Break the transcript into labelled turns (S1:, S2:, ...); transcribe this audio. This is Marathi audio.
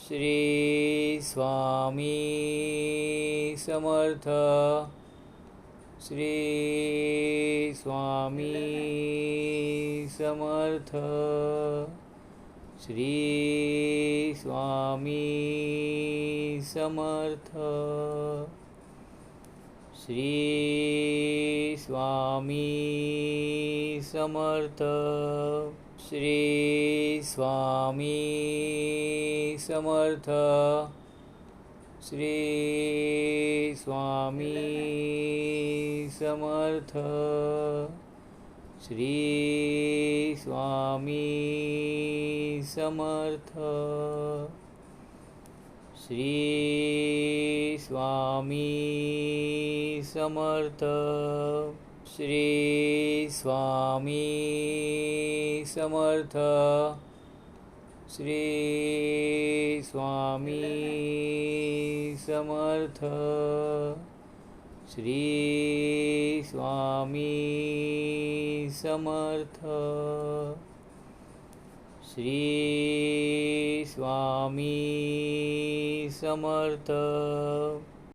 S1: श्री स्वामी समर्थ. श्री स्वामी समर्थ. श्री स्वामी समर्थ. श्री स्वामी समर्थ. श्री स्वामी समर्थ. श्री स्वामी समर्थ. श्री स्वामी समर्थ. श्री स्वामी समर्थ. श्री स्वामी समर्थ. श्री स्वामी समर्थ. श्री स्वामी समर्थ. श्री स्वामी समर्थ.